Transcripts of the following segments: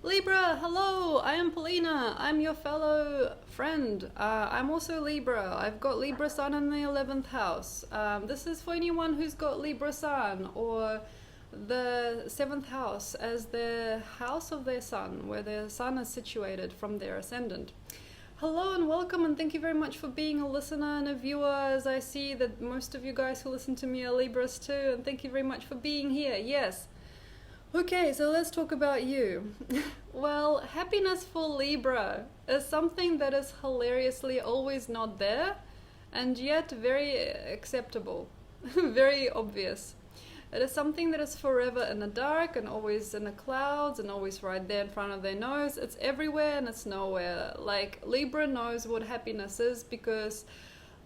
Libra, hello, I am Polina. I'm your fellow friend. I'm also Libra. I've got Libra Sun in the 11th house. This is for anyone who's got Libra Sun or the 7th house as the house of their sun, where their sun is situated from their ascendant. Hello and welcome, and thank you very much for being a listener and a viewer, as I see that most of you guys who listen to me are Libras too, and thank you very much for being here. Yes. Okay, so let's talk about you. Well, happiness for Libra is something that is hilariously always not there and yet very acceptable, very obvious. It is something that is forever in the dark and always in the clouds and always right there in front of their nose. It's everywhere and it's nowhere. Like, Libra knows what happiness is because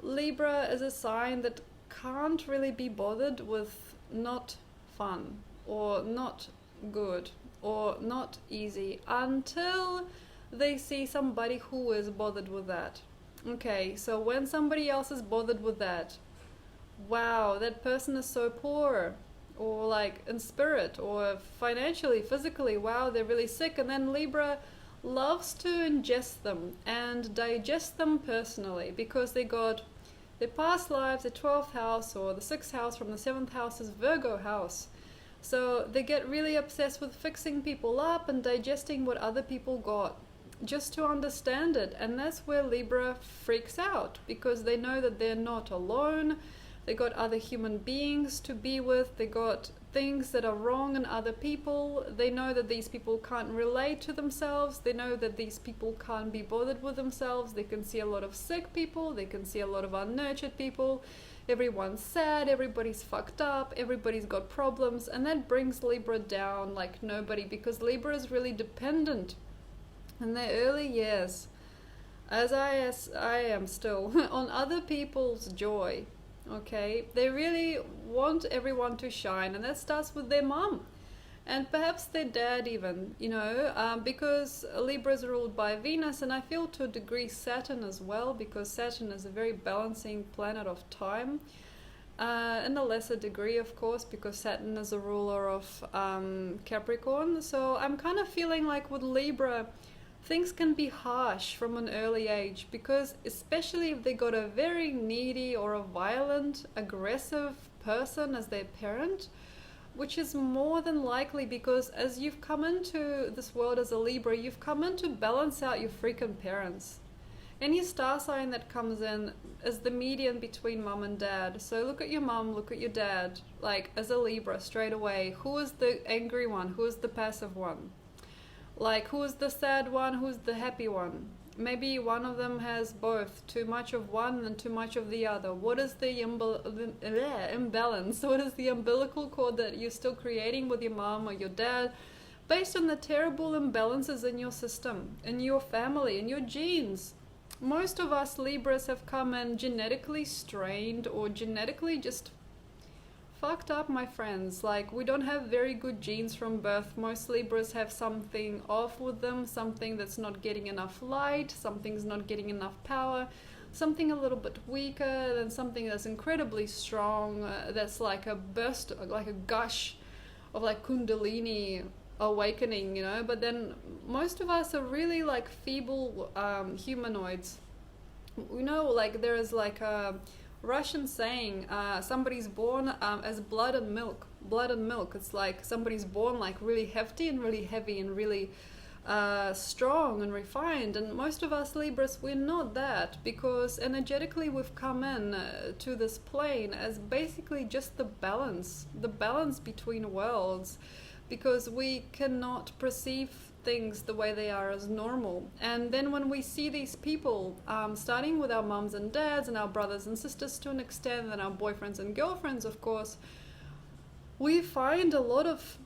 Libra is a sign that can't really be bothered with not fun or not good or not easy until they see somebody who is bothered with that. Okay, so when somebody else is bothered with that, wow, that person is so poor, or like in spirit or financially, physically, wow, they're really sick, and then Libra loves to ingest them and digest them personally because they got their past lives, the 12th house or the 6th house from the 7th house is Virgo house. So they get really obsessed with fixing people up and digesting what other people got just to understand it. And that's where Libra freaks out because they know that they're not alone. They got other human beings to be with. They got things that are wrong in other people. They know that these people can't relate to themselves. They know that these people can't be bothered with themselves. They can see a lot of sick people. They can see a lot of unnurtured people. Everyone's sad, everybody's fucked up, everybody's got problems, and that brings Libra down like nobody because Libra is really dependent in their early years, as I am still, on other people's joy. Okay, they really want everyone to shine, and that starts with their mom and perhaps their dad even, because Libra is ruled by Venus, and I feel to a degree Saturn as well, because Saturn is a very balancing planet of time, in a lesser degree of course, because Saturn is a ruler of Capricorn. So I'm kind of feeling like with Libra, things can be harsh from an early age, because especially if they got a very needy or a violent, aggressive person as their parent, which is more than likely because as you've come into this world as a Libra, you've come in to balance out your freaking parents. Any star sign that comes in is the median between mom and dad. So look at your mom, look at your dad, like as a Libra straight away. Who is the angry one? Who is the passive one? Like, who is the sad one? Who's the happy one? Maybe one of them has both, too much of one and too much of the other. What is the imbalance? What is the umbilical cord that you're still creating with your mom or your dad based on the terrible imbalances in your system, in your family, in your genes? Most of us Libras have come in genetically strained or genetically just fucked up, my friends. Like, we don't have very good genes from birth. Most Libras have something off with them, something that's not getting enough light, something's not getting enough power, something a little bit weaker than something that's incredibly strong, that's like a burst, like a gush of like kundalini awakening, but then most of us are really like feeble humanoids. Like there is like a Russian saying, somebody's born as blood and milk. Blood and milk. It's like somebody's born like really hefty and really heavy and really strong and refined. And most of us Libras, we're not that, because energetically we've come in to this plane as basically just the balance between worlds, because we cannot perceive things the way they are as normal. And then when we see these people, starting with our mums and dads and our brothers and sisters to an extent, and our boyfriends and girlfriends, of course, we find a lot of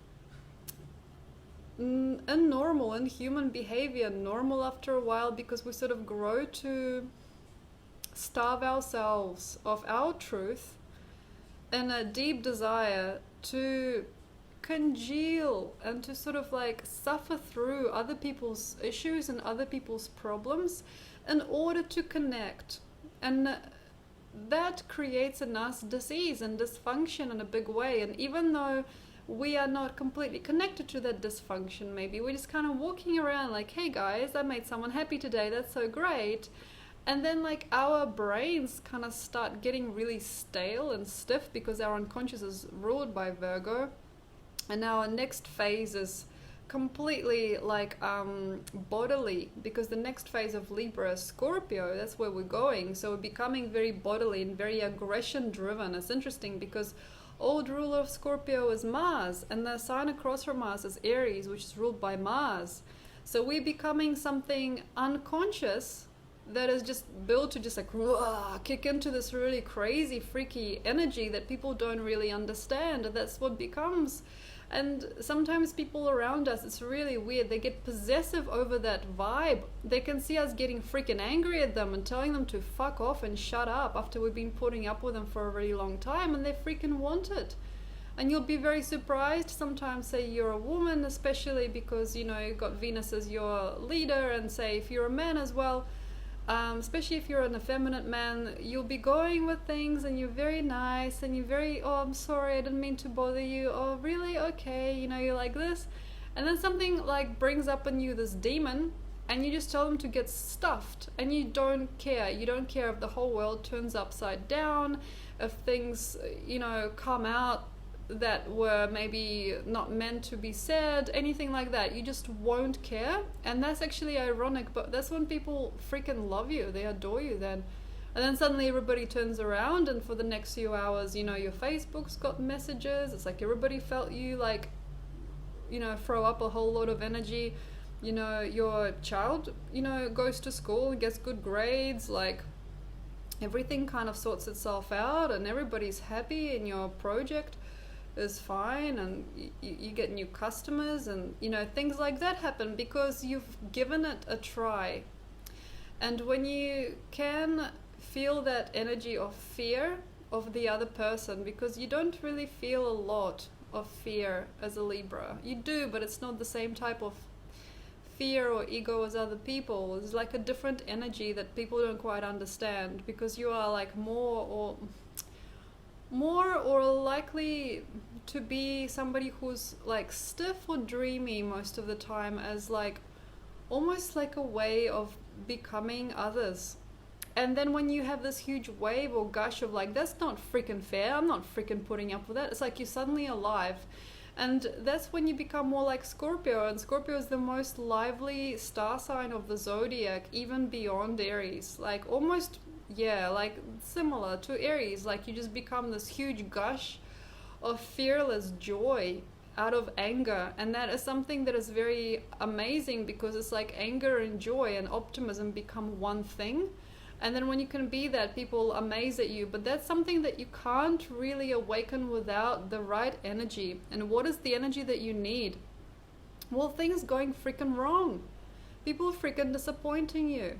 unnormal and human behavior normal after a while, because we sort of grow to starve ourselves of our truth and a deep desire to congeal and to sort of like suffer through other people's issues and other people's problems in order to connect. And that creates in us disease and dysfunction in a big way. And even though we are not completely connected to that dysfunction. Maybe we're just kind of walking around like, hey guys, I made someone happy today, that's so great. And then like our brains kind of start getting really stale and stiff because our unconscious is ruled by Virgo. And our next phase is completely like bodily, because the next phase of Libra is Scorpio. That's where we're going. So we're becoming very bodily and very aggression driven. It's interesting because old ruler of Scorpio is Mars, and the sign across from Mars is Aries, which is ruled by Mars. So we're becoming something unconscious that is just built to just like kick into this really crazy, freaky energy that people don't really understand. And that's what becomes. And sometimes people around us, it's really weird, they get possessive over that vibe. They can see us getting freaking angry at them and telling them to fuck off and shut up after we've been putting up with them for a really long time, and they freaking want it. And you'll be very surprised sometimes, say you're a woman, especially because, you know, you've got Venus as your leader, and say if you're a man as well, especially if you're an effeminate man, you'll be going with things and you're very nice and you're very, oh, I'm sorry, I didn't mean to bother you. Oh, really? Okay. You know, you're like this. And then something like brings up in you this demon, and you just tell them to get stuffed, and you don't care. You don't care if the whole world turns upside down, if things, you know, come out that were maybe not meant to be said, anything like that. You just won't care. And that's actually ironic, but that's when people freaking love you, they adore you then. And then suddenly everybody turns around, and for the next few hours, you know, your Facebook's got messages, it's like everybody felt you like, you know, throw up a whole lot of energy. You know, your child, you know, goes to school, gets good grades, like everything kind of sorts itself out and everybody's happy, and your project is fine, and you get new customers, and you know, things like that happen because you've given it a try. And when you can feel that energy of fear of the other person, because you don't really feel a lot of fear as a Libra. You do, but it's not the same type of fear or ego as other people. It's like a different energy that people don't quite understand, because you are like more or likely to be somebody who's like stiff or dreamy most of the time, as like almost like a way of becoming others. And then when you have this huge wave or gush of like, that's not freaking fair, I'm not freaking putting up with that, it's like you're suddenly alive. And that's when you become more like Scorpio. And Scorpio is the most lively star sign of the zodiac, even beyond Aries. Like almost, yeah, like similar to Aries. Like you just become this huge gush of fearless joy out of anger. And that is something that is very amazing, because it's like anger and joy and optimism become one thing. And then when you can be that, people amaze at you. But that's something that you can't really awaken without the right energy. And what is the energy that you need? Well, things going freaking wrong. People freaking disappointing you.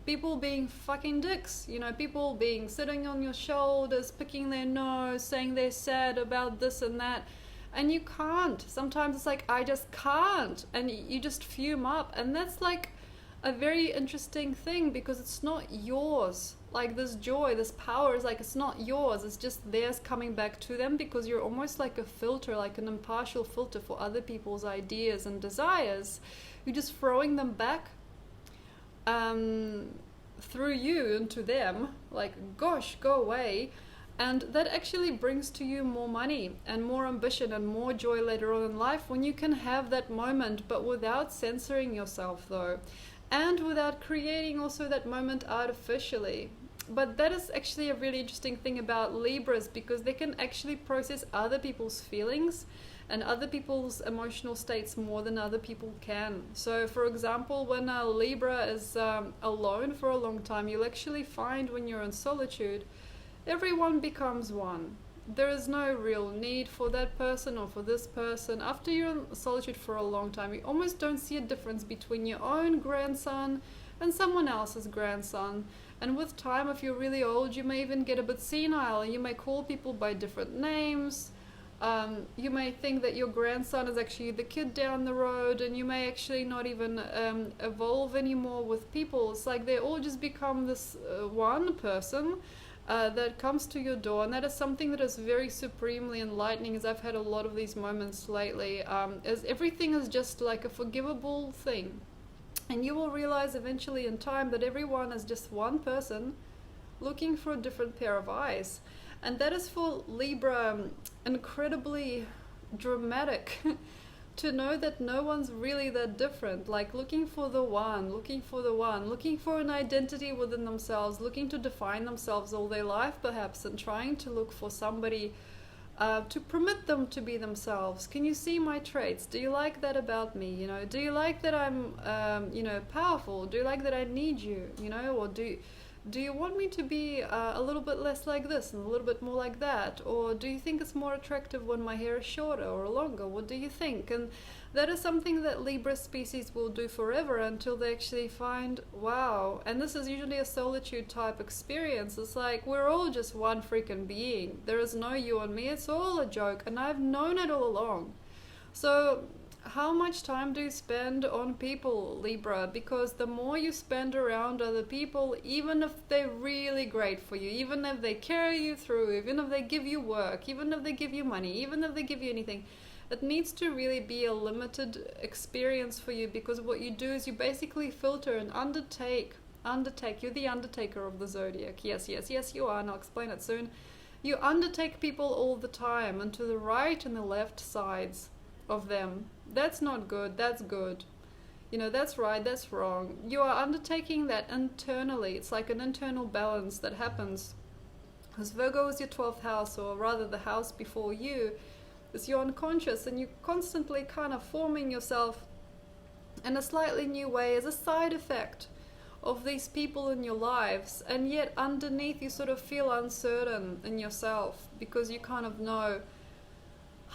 People being fucking dicks. You know, people being sitting on your shoulders, picking their nose, saying they're sad about this and that. And you can't. Sometimes it's like, I just can't. And you just fume up. And that's like a very interesting thing, because it's not yours. Like this joy, this power is like, it's not yours, it's just theirs coming back to them, because you're almost like a filter, like an impartial filter for other people's ideas and desires. You're just throwing them back through you into them, like, gosh, go away. And that actually brings to you more money and more ambition and more joy later on in life, when you can have that moment, but without censoring yourself though. And without creating also that moment artificially. But that is actually a really interesting thing about Libras, because they can actually process other people's feelings and other people's emotional states more than other people can. So for example, when a Libra is alone for a long time, you'll actually find when you're in solitude, everyone becomes one. There is no real need for that person or for this person. After you're in solitude for a long time, you almost don't see a difference between your own grandson and someone else's grandson. And with time, if you're really old, you may even get a bit senile, and you may call people by different names. You may think that your grandson is actually the kid down the road, and you may actually not even evolve anymore with people. It's like they all just become this one person. that comes to your door, and that is something that is very supremely enlightening, as I've had a lot of these moments lately, is everything is just like a forgivable thing. And you will realize eventually in time that everyone is just one person looking for a different pair of eyes. And that is for Libra incredibly dramatic to know that no one's really that different, like looking for the one, looking for the one, looking for an identity within themselves, looking to define themselves all their life perhaps, and trying to look for somebody to permit them to be themselves. Can you see my traits? Do you like that about me? You know, do you like that I'm powerful? Do you like that I need you? You know, or do you want me to be a little bit less like this and a little bit more like that? Or do you think it's more attractive when my hair is shorter or longer? What do you think? And that is something that Libra species will do forever until they actually find, wow. And this is usually a solitude type experience. It's like, we're all just one freaking being. There is no you and me. It's all a joke. And I've known it all along. So how much time do you spend on people, Libra? Because the more you spend around other people, even if they're really great for you, even if they carry you through, even if they give you work, even if they give you money, even if they give you anything, it needs to really be a limited experience for you, because what you do is you basically filter and undertake. You're the undertaker of the zodiac. Yes, you are, and I'll explain it soon. You undertake people all the time, and to the right and the left sides of them. That's not good, that's good. You know, that's right, that's wrong. You are undertaking that internally. It's like an internal balance that happens. Because Virgo is your 12th house, or rather the house before you, is your unconscious, and you're constantly kind of forming yourself in a slightly new way as a side effect of these people in your lives. And yet underneath you sort of feel uncertain in yourself, because you kind of know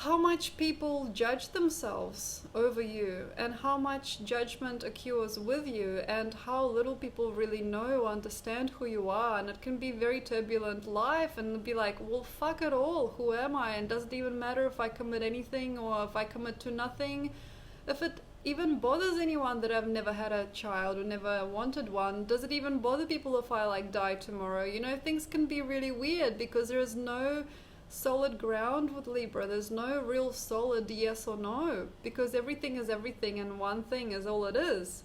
how much people judge themselves over you, and how much judgment occurs with you, and how little people really know or understand who you are. And it can be very turbulent life, and be like, well, fuck it all, who am I? And does it even matter if I commit anything or if I commit to nothing? If it even bothers anyone that I've never had a child or never wanted one, does it even bother people if I like die tomorrow? You know, things can be really weird, because there is no solid ground with Libra. There's no real solid yes or no, because everything is everything, and one thing is all it is,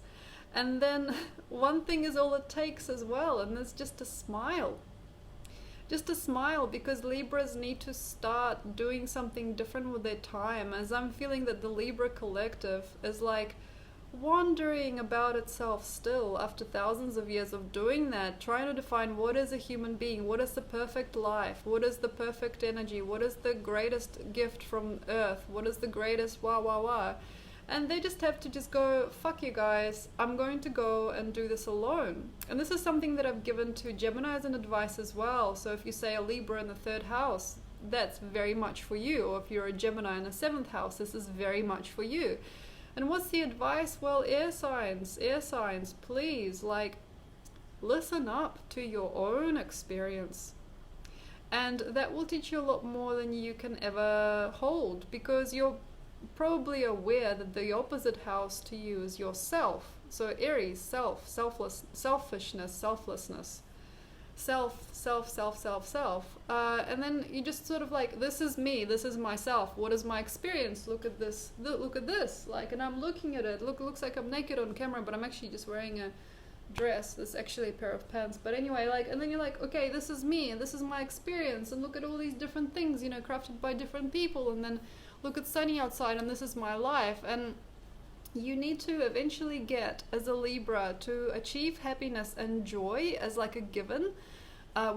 and then one thing is all it takes as well, and there's just a smile, because Libras need to start doing something different with their time, as I'm feeling that the Libra collective is like wandering about itself still after thousands of years of doing that, trying to define what is a human being, what is the perfect life, what is the perfect energy, what is the greatest gift from earth, what is the greatest wah. And they just have to just go, fuck you guys, I'm going to go and do this alone. And this is something that I've given to Gemini as an advice as well. So if you say a Libra in the 3rd house, that's very much for you. Or if you're a Gemini in the 7th house, this is very much for you. And what's the advice? Well, air signs, please, like, listen up to your own experience. And that will teach you a lot more than you can ever hold, because you're probably aware that the opposite house to you is yourself. So Aries, selfishness, selflessness. Self. And then you just sort of like, this is me, this is myself, what is my experience? Look at this, like, and I'm looking at it. Looks like I'm naked on camera, but I'm actually just wearing a dress. It's actually a pair of pants. But anyway, like, and then you're like, okay, this is me, and this is my experience, and look at all these different things, you know, crafted by different people, and then look, it's sunny outside, and this is my life. And you need to eventually get, as a Libra, to achieve happiness and joy as like a given,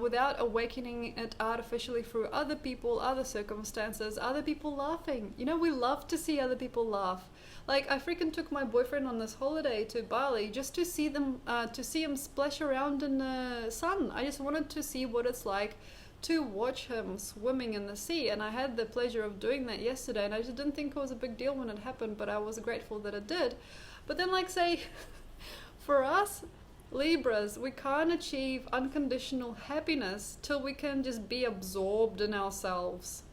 without awakening it artificially through other people, other circumstances, other people laughing. You know, we love to see other people laugh. Like, I freaking took my boyfriend on this holiday to Bali just to see him splash around in the sun. I just wanted to see what it's like to watch him swimming in the sea, and I had the pleasure of doing that yesterday, and I just didn't think it was a big deal when it happened, but I was grateful that it did. But then, like, say, for us Libras, we can't achieve unconditional happiness till we can just be absorbed in ourselves.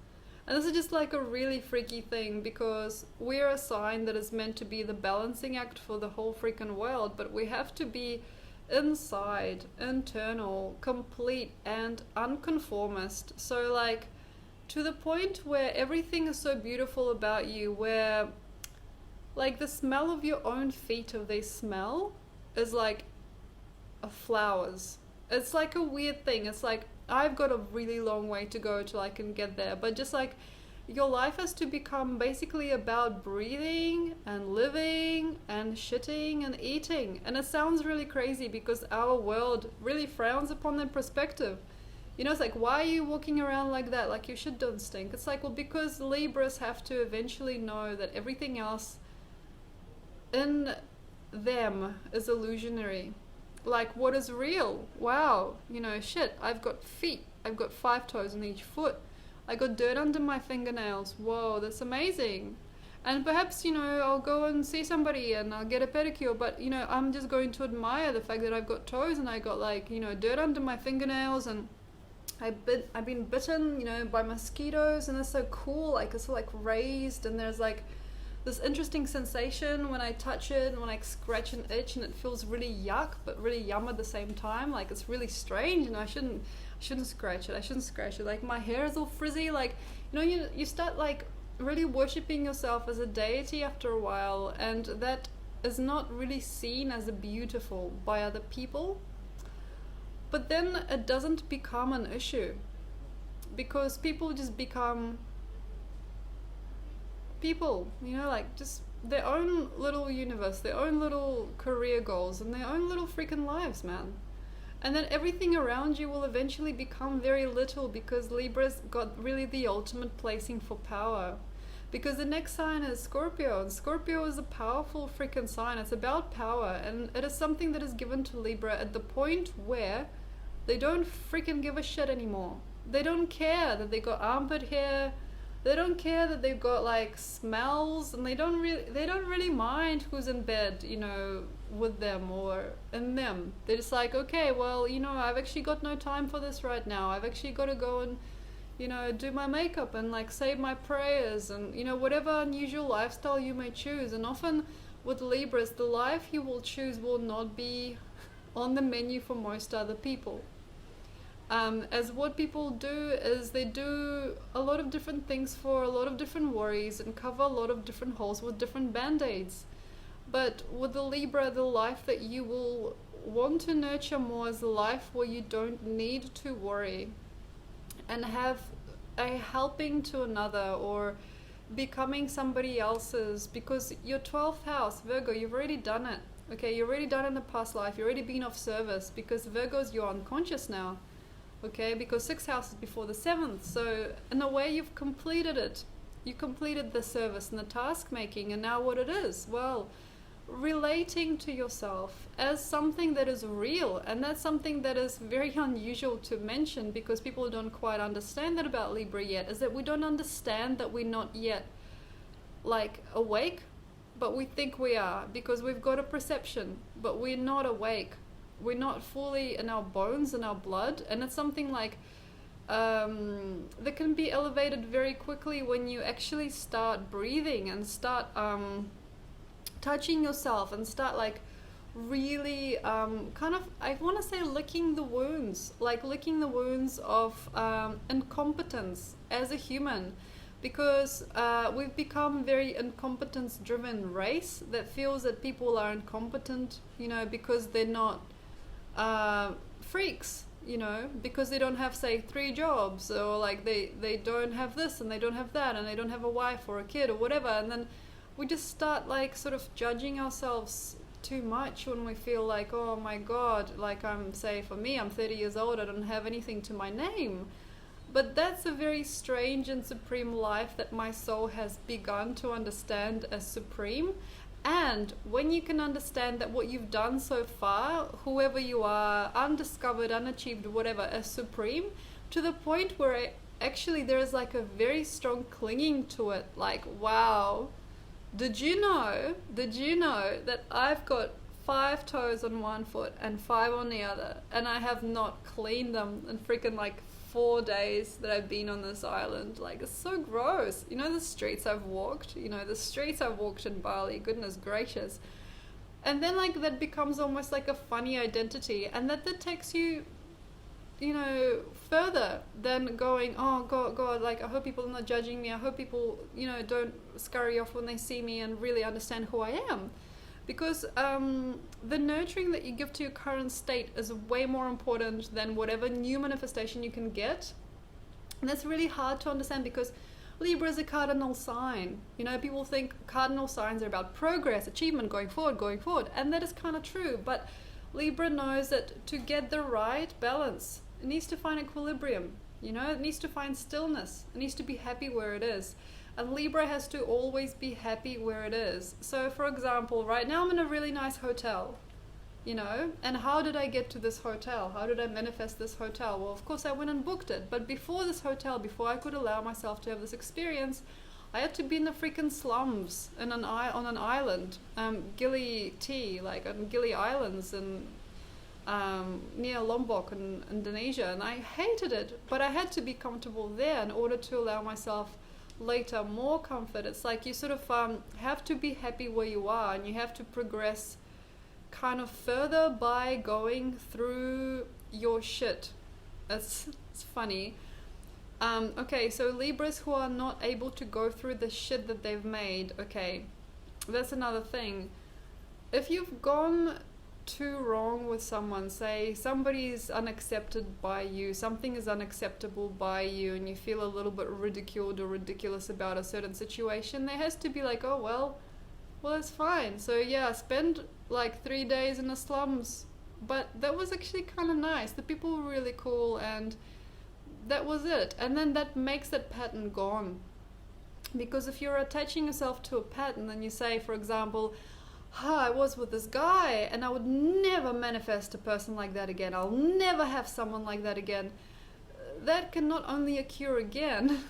And this is just like a really freaky thing, because we're a sign that is meant to be the balancing act for the whole freaking world, but we have to be inside, internal, complete, and unconformist. So, like, to the point where everything is so beautiful about you, where, like, the smell of your own feet, of they smell, is like flowers. It's like a weird thing. It's like, I've got a really long way to go till I can get there. But just like, your life has to become basically about breathing and living and shitting and eating. And it sounds really crazy because our world really frowns upon that perspective. You know, it's like, why are you walking around like that? Like, your shit don't stink. It's like, well, because Libras have to eventually know that everything else in them is illusionary. Like, what is real? Wow, you know, shit, I've got feet. I've got 5 toes on each foot. I got dirt under my fingernails. Whoa, that's amazing. And perhaps, you know, I'll go and see somebody and I'll get a pedicure, but, you know, I'm just going to admire the fact that I've got toes and I got, like, you know, dirt under my fingernails, and I've been bitten, you know, by mosquitoes, and it's so cool. Like, it's so, like, raised, and there's like this interesting sensation when I touch it and when I scratch and itch, and it feels really yuck but really yum at the same time. Like, it's really strange, and I shouldn't scratch it. I shouldn't scratch it. Like, my hair is all frizzy. Like, you know, you start like really worshipping yourself as a deity after a while, and that is not really seen as a beautiful by other people. But then it doesn't become an issue, because people just become people, you know, like just their own little universe, their own little career goals, and their own little freaking lives, man. And then everything around you will eventually become very little, because Libra's got really the ultimate placing for power. Because the next sign is Scorpio, and Scorpio is a powerful freaking sign. It's about power, and it is something that is given to Libra at the point where they don't freaking give a shit anymore. They don't care that they got armpit hair. They don't care that they've got like smells, and they don't really mind who's in bed, you know, with them or in them. They're just like, okay, well, you know, I've actually got no time for this right now. I've actually got to go and, you know, do my makeup and like say my prayers, and, you know, whatever unusual lifestyle you may choose. And often with Libras, the life you will choose will not be on the menu for most other people. As what people do is they do a lot of different things for a lot of different worries, and cover a lot of different holes with different band-aids. But with the Libra, the life that you will want to nurture more is a life where you don't need to worry and have a helping to another or becoming somebody else's. Because your 12th house, Virgo, you've already done it. Okay, you've already done it in the past life. You've already been of service, because Virgo's your unconscious now. Okay, because 6th house is before the 7th. So in a way, you've completed it. You completed the service and the task making. And now what it is? Well, relating to yourself as something that is real. And that's something that is very unusual to mention, because people don't quite understand that about Libra yet, is that we don't understand that we're not yet like awake, but we think we are, because we've got a perception, but we're not awake. We're not fully in our bones and our blood. And it's something like that can be elevated very quickly when you actually start breathing and start touching yourself and start like really kind of, I want to say, licking the wounds of incompetence as a human. Because we've become very incompetence driven race that feels that people are incompetent, you know, because they're not freaks, you know, because they don't have, say, 3 jobs, or like they don't have this and they don't have that, and they don't have a wife or a kid or whatever. And then we just start like sort of judging ourselves too much when we feel like, oh my god, like for me, I'm 30 years old, I don't have anything to my name. But that's a very strange and supreme life that my soul has begun to understand as supreme. And when you can understand that what you've done so far, whoever you are, undiscovered, unachieved, whatever, as supreme, to the point where actually there is like a very strong clinging to it. Like, wow, did you know that I've got 5 toes on one foot and 5 on the other, and I have not cleaned them in freaking like 4 days that I've been on this island? Like, it's so gross. You know, the streets I've walked in Bali, goodness gracious. And then like that becomes almost like a funny identity, and that takes you, you know, further than going, oh god, like I hope people are not judging me, I hope people, you know, don't scurry off when they see me and really understand who I am. Because the nurturing that you give to your current state is way more important than whatever new manifestation you can get. And that's really hard to understand, because Libra is a cardinal sign. You know, people think cardinal signs are about progress, achievement, going forward, and that is kind of true. But Libra knows that to get the right balance, it needs to find equilibrium. You know, it needs to find stillness. It needs to be happy where it is. And Libra has to always be happy where it is. So, for example, right now I'm in a really nice hotel. You know, and how did I get to this hotel? How did I manifest this hotel? Well, of course I went and booked it. But before this hotel, before I could allow myself to have this experience, I had to be in the freaking slums on an island, Gili T, like on Gili Islands, and near Lombok in Indonesia, and I hated it. But I had to be comfortable there in order to allow myself later more comfort. It's like you sort of have to be happy where you are, and you have to progress kind of further by going through your shit. It's funny. Okay, so Libras who are not able to go through the shit that they've made, okay, that's another thing. If you've gone too wrong with someone, say somebody's unaccepted by you, something is unacceptable by you, and you feel a little bit ridiculed or ridiculous about a certain situation, there has to be like, oh well, it's fine. So yeah, spend like 3 days in the slums, but that was actually kind of nice. The people were really cool, and that was it. And then that makes that pattern gone. Because if you're attaching yourself to a pattern, then you say, for example, I was with this guy and I would never manifest a person like that again, I'll never have someone like that again. That can not only occur again,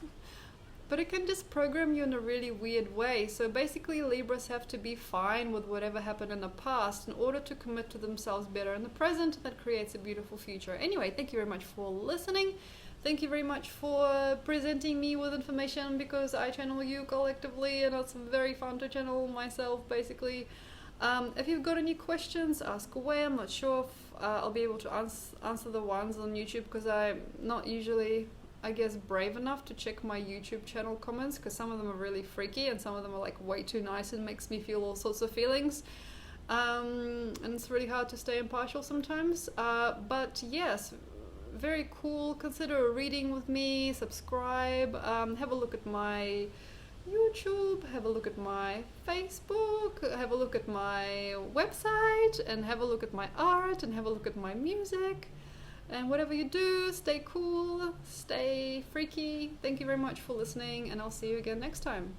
but it can just program you in a really weird way. So basically Libras have to be fine with whatever happened in the past in order to commit to themselves better in the present. That creates a beautiful future. Anyway, thank you very much for listening. Thank you very much for presenting me with information, because I channel you collectively and it's very fun to channel myself basically. If you've got any questions, ask away. I'm not sure if I'll be able to answer the ones on YouTube, because I'm not usually, I guess, brave enough to check my YouTube channel comments, because some of them are really freaky and some of them are like way too nice and makes me feel all sorts of feelings. And it's really hard to stay impartial sometimes. But yes, very cool. Consider a reading with me, subscribe, have a look at my YouTube, have a look at my Facebook, have a look at my website, and have a look at my art, and have a look at my music. And whatever you do, stay cool, stay freaky. Thank you very much for listening, and I'll see you again next time.